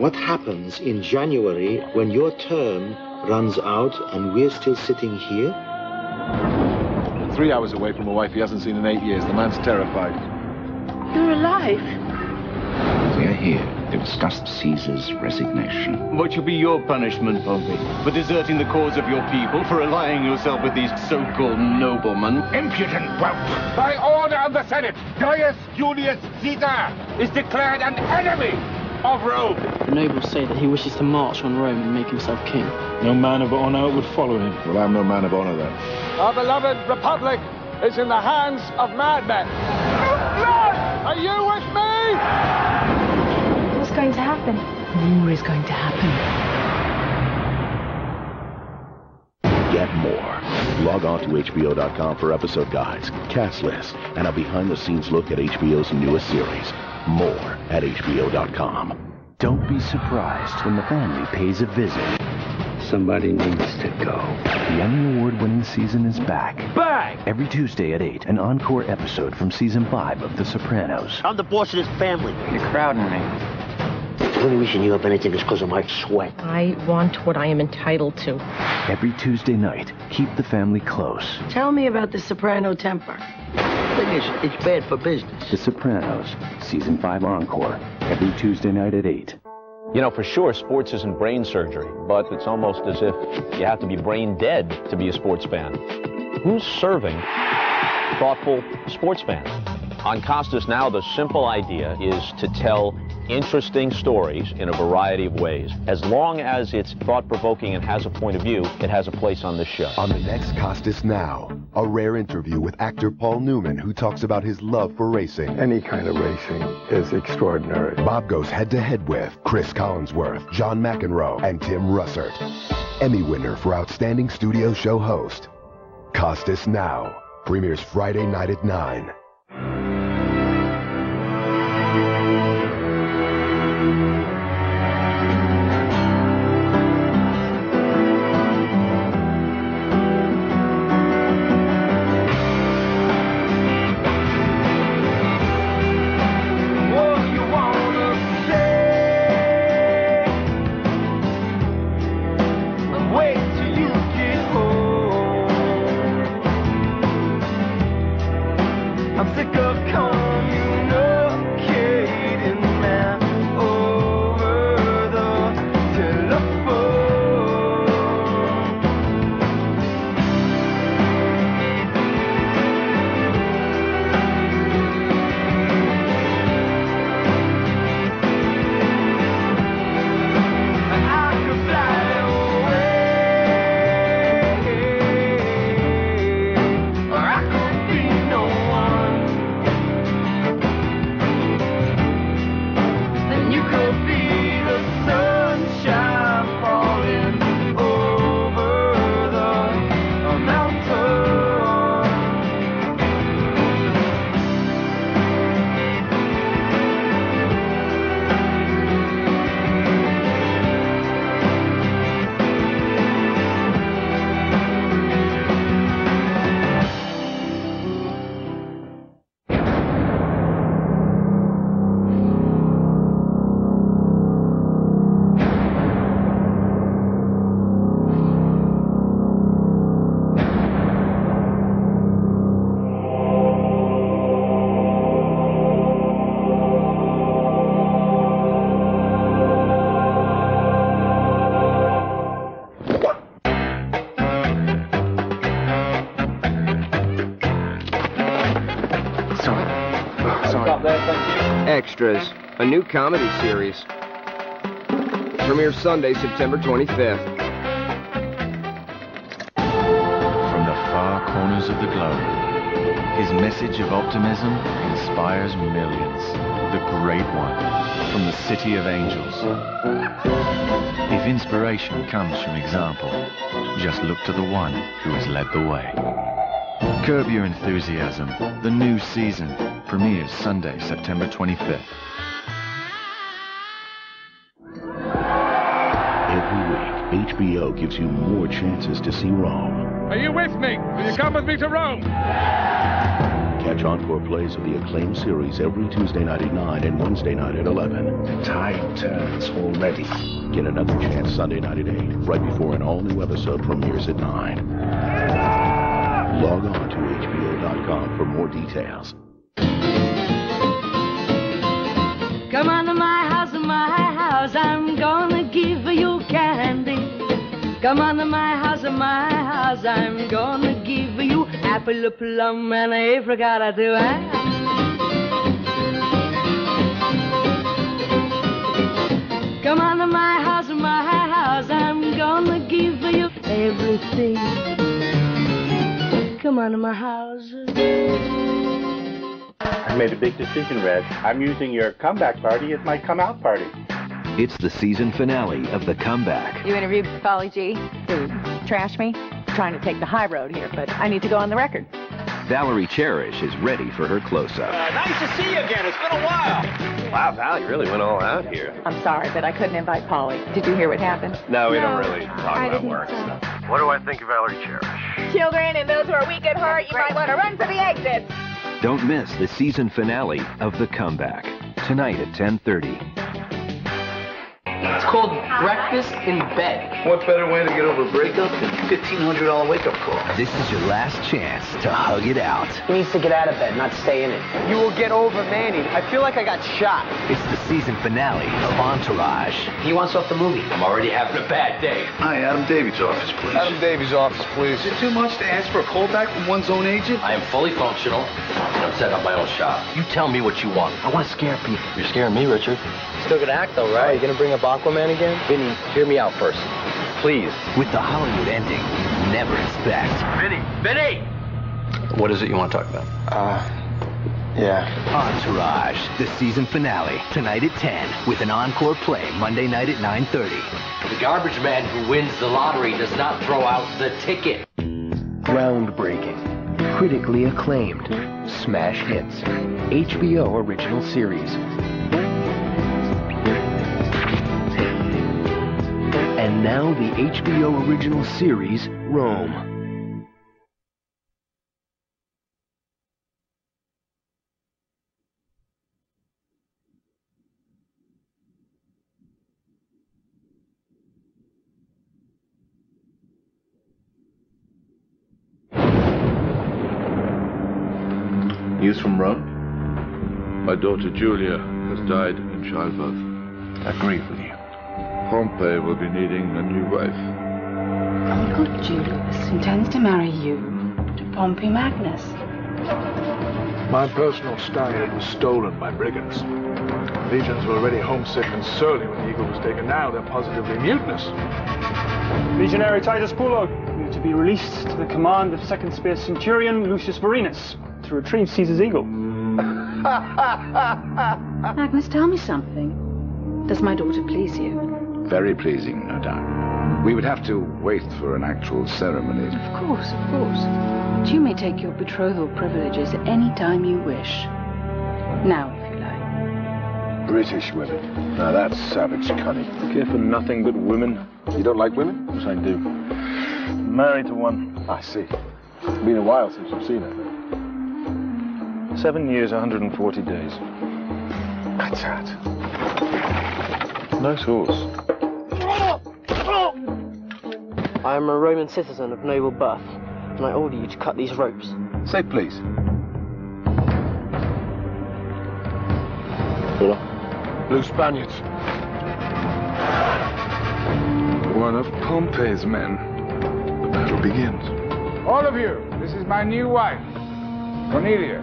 What happens in January when your term runs out and we're still sitting here? 3 hours away from a wife he hasn't seen in 8 years. The man's terrified. You're alive. We're here to discuss Caesar's resignation. What shall be your punishment, Pompey? For deserting the cause of your people? For allying yourself with these so-called noblemen? Impudent whelp! By order of the Senate, Gaius Julius Caesar is declared an enemy of Rome. The nobles say that he wishes to march on Rome and make himself king. No man of honor would follow him. Well, I'm no man of honor then. Our beloved republic is in the hands of madmen. Are you with me? What's going to happen? War is going to happen. Get more. Log on to HBO.com for episode guides, cast lists, and a behind-the-scenes look at HBO's newest series. More at HBO.com. Don't be surprised when the family pays a visit. Somebody needs to go. The Emmy Award-winning season is back. Bang! Every Tuesday at 8, an encore episode from Season 5 of The Sopranos. I'm the boss of this family. You're crowding me. The only reason you have anything is because of my sweat. I want what I am entitled to. Every Tuesday night, keep the family close. Tell me about the soprano temper. The thing is, it's bad for business. The Sopranos, Season 5 encore, every Tuesday night at 8. You know, for sure, sports isn't brain surgery, but it's almost as if you have to be brain dead to be a sports fan. Who's serving thoughtful sports fans? On Costas Now, the simple idea is to tell interesting stories in a variety of ways. As long as it's thought-provoking and has a point of view, it has a place on this show. On the next Costas Now, a rare interview with actor Paul Newman, who talks about his love for racing. Any kind of racing is extraordinary. Bob goes head-to-head with Chris Collinsworth, John McEnroe, and Tim Russert. Emmy winner for Outstanding Studio Show Host. Costas Now premieres Friday night at 9. Extras, a new comedy series. Premieres Sunday, September 25th. From the far corners of the globe, his message of optimism inspires millions. The Great One, from the City of Angels. If inspiration comes from example, just look to the one who has led the way. Curb Your Enthusiasm, the new season, premieres Sunday, September 25th. Every week, HBO gives you more chances to see Rome. Are you with me? Will you come with me to Rome? Catch encore plays of the acclaimed series every Tuesday night at 9 and Wednesday night at 11. The tide turns already. Get another chance Sunday night at 8, right before an all-new episode premieres at 9. Log on to HBO.com for more details. Come on to my house, I'm gonna give you candy. Come on to my house, I'm gonna give you apple, a plum, and a apricot too. Come on to my house, I'm gonna give you everything. Come on to my house. I made a big decision, Red. I'm using your comeback party as my come-out party. It's the season finale of The Comeback. You interviewed Polly G, who trashed me. Trying to take the high road here, but I need to go on the record. Valerie Cherish is ready for her close-up. Nice to see you again. It's been a while. Wow, Val, you really went all out here. I'm sorry, but I couldn't invite Polly. Did you hear what happened? No, we don't really talk about work stuff. What do I think of Valerie Cherish? Children and those who are weak at heart, you might want to run for the exits. Don't miss the season finale of The Comeback, tonight at 10:30. It's called Breakfast in Bed. What better way to get over a breakup than $1,500 wake-up call? This is your last chance to hug it out. He needs to get out of bed, not stay in it. You will get over Manny. I feel like I got shot. It's the season finale of Entourage. He wants off the movie. I'm already having a bad day. Hi, Adam Davies' office, please. Adam Davies' office, please. Is it too much to ask for a callback from one's own agent? I am fully functional, and I'm setting up my own shop. You tell me what you want. I want to scare people. You're scaring me, Richard. Still gonna act though, right? Are you gonna bring up Aquaman again? Vinny, hear me out first. Please. With the Hollywood ending you never expect. Vinny! What is it you want to talk about? Yeah. Entourage, the season finale, tonight at 10, with an encore play Monday night at 9:30. The garbage man who wins the lottery does not throw out the ticket. Groundbreaking, critically acclaimed, smash hits, HBO original series. And now the HBO original series, Rome. News from Rome? My daughter Julia has died in childbirth. I grieve with you. Pompey will be needing a new wife. Uncle Julius intends to marry you to Pompey Magnus. My personal stallion was stolen by brigands. Legions were already homesick and surly when the eagle was taken. Now they're positively mutinous. Legionary Titus Pullo, you to be released to the command of 2nd Spear Centurion Lucius Vorenus to retrieve Caesar's eagle. Magnus, tell me something. Does my daughter please you? Very pleasing, no doubt. We would have to wait for an actual ceremony. Of course, of course. But you may take your betrothal privileges at any time you wish. Now, if you like. British women. Now that's savage cunning. Care for nothing but women. You don't like women? Yes, I do. Married to one. I see. It's been a while since you've seen her. 7 years, 140 days. That's that. Nice horse. I am a Roman citizen of noble birth, and I order you to cut these ropes. Say please. Blue Spaniards. One of Pompey's men. The battle begins. All of you, this is my new wife, Cornelia.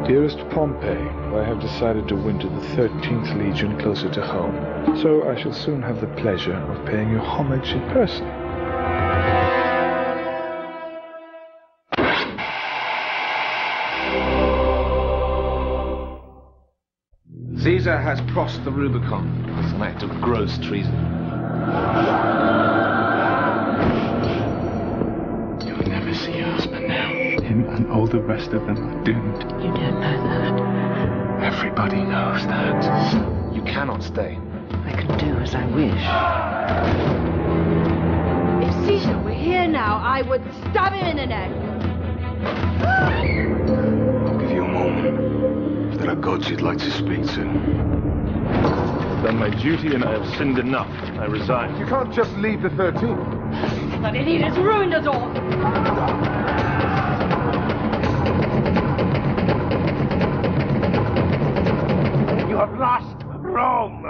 Dearest Pompey, I have decided to winter the 13th Legion closer to home, so I shall soon have the pleasure of paying you homage in person. Caesar has crossed the Rubicon. It's an act of gross treason. You'll never see your husband now. Him and all the rest of them are doomed. You don't know that. Everybody knows that. You cannot stay. I can do as I wish. If Caesar were here now, I would stab him in the neck. I'll give you a moment. There are gods you'd like to speak to. I've done my duty and I have sinned enough. I resign. You can't just leave the 13th. That idiot has ruined us all. You have lost Rome.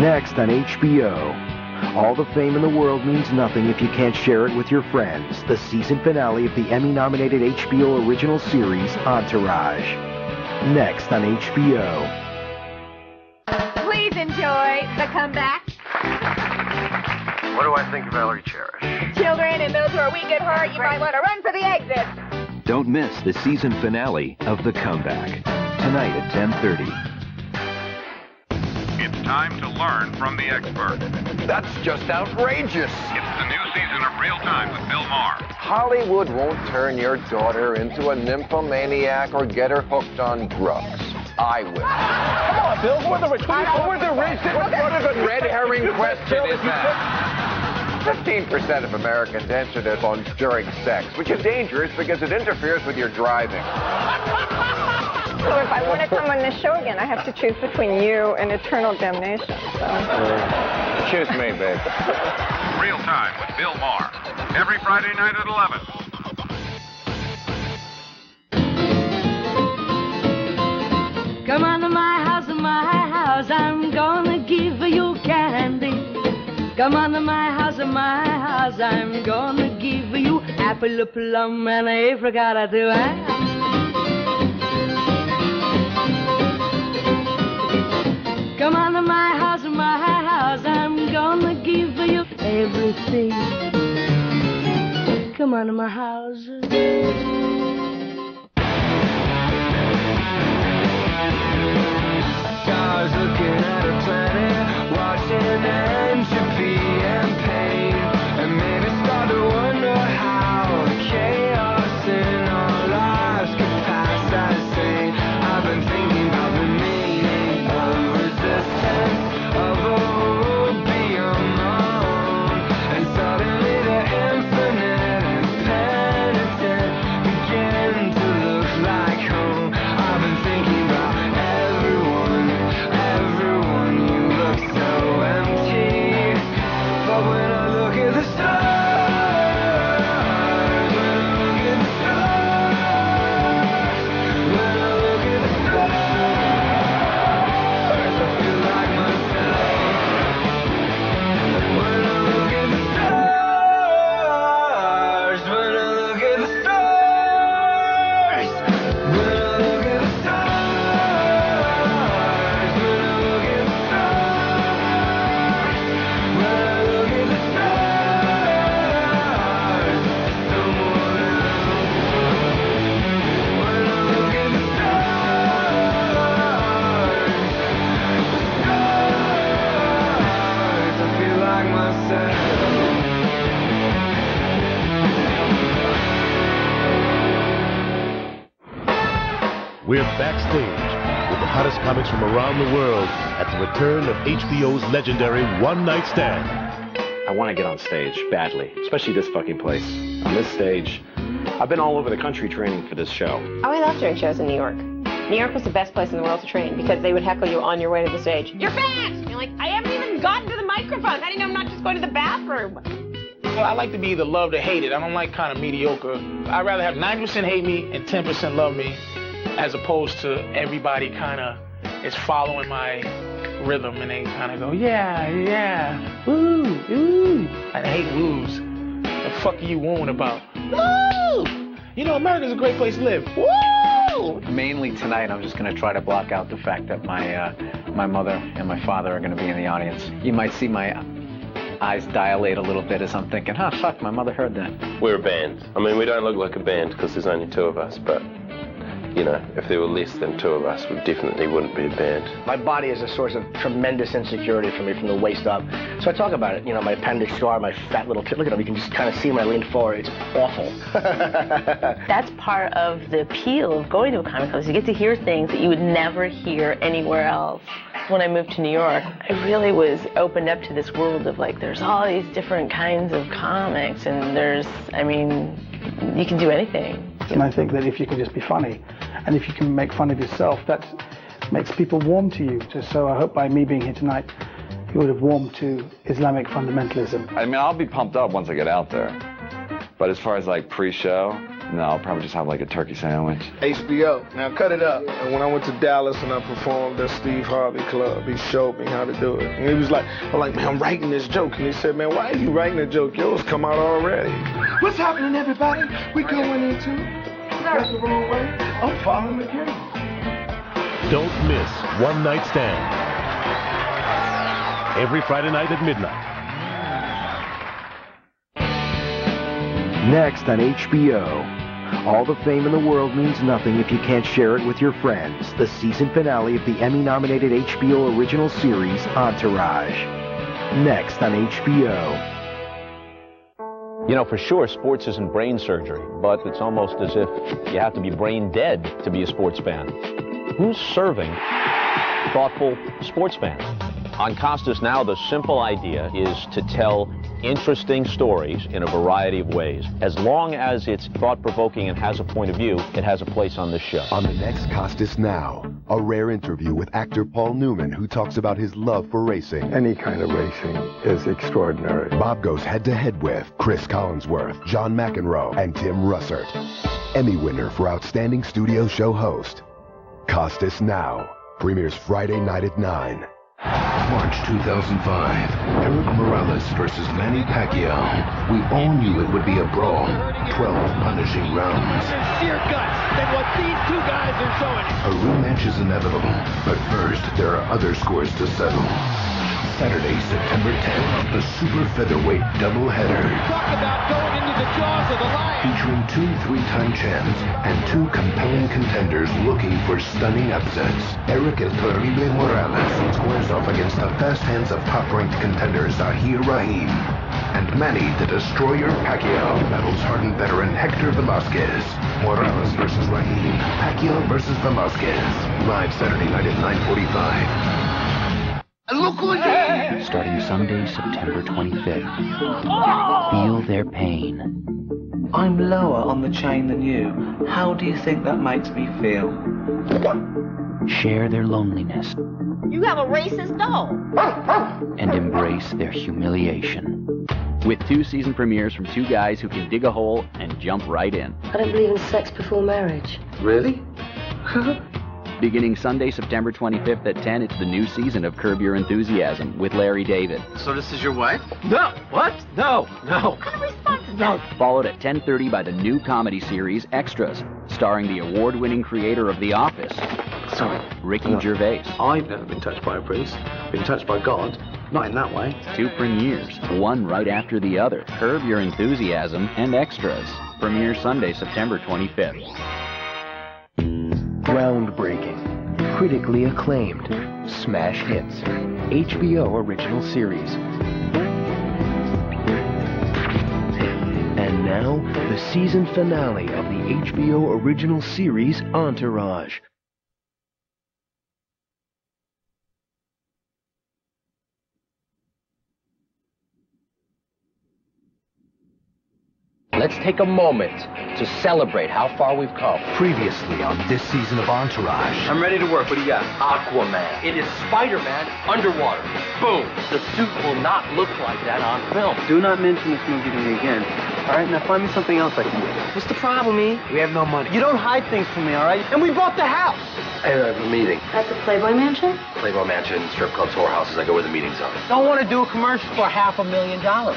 Next on HBO. All the fame in the world means nothing if you can't share it with your friends. The season finale of the Emmy-nominated HBO original series, Entourage. Next on HBO. Please enjoy The Comeback. What do I think of Valerie Cherish? Children and those who are weak at heart, you might want to run for the exit. Don't miss the season finale of The Comeback. Tonight at 10:30. It's time to learn from the expert. That's just outrageous. It's the new season of Real Time with Bill Maher. Hollywood won't turn your daughter into a nymphomaniac or get her hooked on drugs. I will. Come on, Bill. Who are the rich? What a red herring question is that? 15% of Americans answer their phones during sex, which is dangerous because it interferes with your driving. So if I want to come on this show again, I have to choose between you and eternal damnation. So. Choose me, babe. Real Time with Bill Maher. Every Friday night at 11. Come on to my house, I'm gonna give you candy. Come on to my house, I'm gonna give you apple, a plum, and a apricot too. Come on to my house, I'm gonna give you everything. Come on to my house. Stars looking at a planet, watching entropy and pain, and maybe start to wonder how the chaos in our lives could pass as sane. I've been thinking about the meaning of resistance, of a world beyond my own, and suddenly the infinite and penitent begin to look like home. I've been thinking about everyone, you look so empty. But when I look at the stars, when I look at the stars, when I look at the stars, I feel like myself. When I look at the stars, when I look at the stars, when I look at the stars, when I look at the stars, when I look at the stars, someone else. When I look at the stars, I feel like myself. We're backstage with the hottest comics from around the world at the return of HBO's legendary One Night Stand. I want to get on stage badly, especially this fucking place. On this stage, I've been all over the country training for this show. Oh, I love doing shows in New York. New York was the best place in the world to train because they would heckle you on your way to the stage. You're fat! You're like, I haven't even gotten to the microphone. How do you know I'm not just going to the bathroom? Well, I like to be either loved or hated. I don't like kind of mediocre. I'd rather have 90% hate me and 10% love me, as opposed to everybody kind of is following my rhythm and they kind of go, yeah, yeah, woo, woo. I hate woos. The fuck are you wooing about? Woo! You know, America's a great place to live. Woo! Mainly tonight, I'm just going to try to block out the fact that my mother and my father are going to be in the audience. You might see my eyes dilate a little bit as I'm thinking, fuck, my mother heard that. We're a band. I mean, we don't look like a band because there's only two of us, but you know, if there were less than 2 of us, we definitely wouldn't be a band. My body is a source of tremendous insecurity for me from the waist up. So I talk about it, you know, my appendix scar, my fat little tip. Look at them, you can just kind of see when I lean forward. It's awful. That's part of the appeal of going to a comic club. You get to hear things that you would never hear anywhere else. When I moved to New York, I really was opened up to this world of like, there's all these different kinds of comics, and there's, I mean, you can do anything. And I think that if you can just be funny, and if you can make fun of yourself, that makes people warm to you. So I hope by me being here tonight, you would have warmed to Islamic fundamentalism. I mean, I'll be pumped up once I get out there. But as far as like pre-show, no, I'll probably just have like a turkey sandwich. HBO, now cut it up. And when I went to Dallas and I performed at Steve Harvey Club, he showed me how to do it. And he was like, man, I'm writing this joke. And he said, man, why are you writing a joke? Yours come out already. What's happening, everybody? We going into that's the wrong way. I'm following the game. Don't miss One Night Stand. Every Friday night at midnight. Next on HBO, all the fame in the world means nothing if you can't share it with your friends. The season finale of the Emmy-nominated HBO original series, Entourage. Next on HBO. You know, for sure, sports isn't brain surgery, but it's almost as if you have to be brain dead to be a sports fan. Who's serving thoughtful sports fans? On Costas Now, the simple idea is to tell interesting stories in a variety of ways. As long as it's thought-provoking and has a point of view, it has a place on this show. On the next Costas Now, a rare interview with actor Paul Newman, who talks about his love for racing. Any kind of racing is extraordinary. Bob goes head-to-head with Chris Collinsworth, John McEnroe, and Tim Russert. Emmy winner for Outstanding Studio Show Host. Costas Now premieres Friday night at 9. March 2005, Eric Morales versus Manny Pacquiao. We all knew it would be a brawl. 12 punishing rounds. Sheer guts than what these two guys are showing. A rematch is inevitable, but first there are other scores to settle. Saturday, September 10th, the super featherweight doubleheader. Talk about going into the jaws of the lion. Featuring 2 3-time champs and 2 compelling contenders looking for stunning upsets. Eric El Terrible Morales squares off against the fast hands of top-ranked contender Zahir Rahim. And Manny the Destroyer Pacquiao battles hardened veteran Hector Velasquez. Morales versus Rahim. Pacquiao versus Velasquez. Live Saturday night at 9:45. Look who's here! Starting Sunday, September 25th. Feel their pain. I'm lower on the chain than you. How do you think that makes me feel? Share their loneliness. You have a racist dog. And embrace their humiliation. With 2 season premieres from 2 guys who can dig a hole and jump right in. I don't believe in sex before marriage. Really? Beginning Sunday, September 25th at 10, it's the new season of Curb Your Enthusiasm with Larry David. So this is your wife? No! What? No! What kind of response is that? Followed at 10:30 by the new comedy series Extras, starring the award-winning creator of The Office, Ricky Gervais. I've never been touched by a priest. Been touched by God. Not in that way. 2 premieres, one right after the other. Curb Your Enthusiasm and Extras. Premiere Sunday, September 25th. Groundbreaking, critically acclaimed, smash hits, HBO original series. And now, the season finale of the HBO original series Entourage. Let's take a moment to celebrate how far we've come. Previously on this season of Entourage. I'm ready to work. What do you got? Aquaman. It is Spider-Man underwater. Boom. The suit will not look like that on film. Do not mention this movie to me again. All right, now find me something else I can do. What's the problem, E? We have no money. You don't hide things from me, all right? And we bought the house. I have a meeting. At the Playboy Mansion? Playboy Mansion, strip clubs, whorehouses. I go where the meetings are. Don't want to do a commercial for $500,000.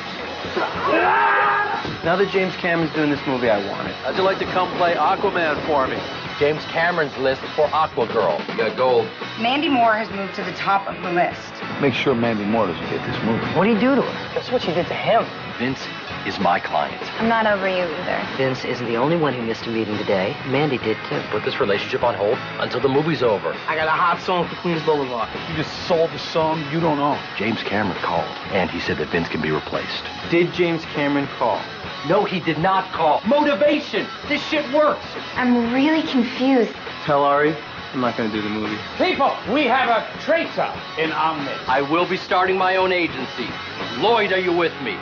Now that James Cameron's doing this movie, I want it. How'd you like to come play Aquaman for me? James Cameron's list for Aquagirl. You got gold. Mandy Moore has moved to the top of the list. Make sure Mandy Moore doesn't get this movie. What do you do to her? That's what you did to him. Vince is my client. I'm not over you either. Vince isn't the only one who missed a meeting today. Mandy did too. Put this relationship on hold until the movie's over. I got a hot song for Queens Boulevard. You just sold the song you don't own. James Cameron called, and he said that Vince can be replaced. Did James Cameron call? No, he did not call. Motivation! This shit works! I'm really confused. Tell Ari I'm not going to do the movie. People, we have a traitor in our midst. I will be starting my own agency. Lloyd, are you with me?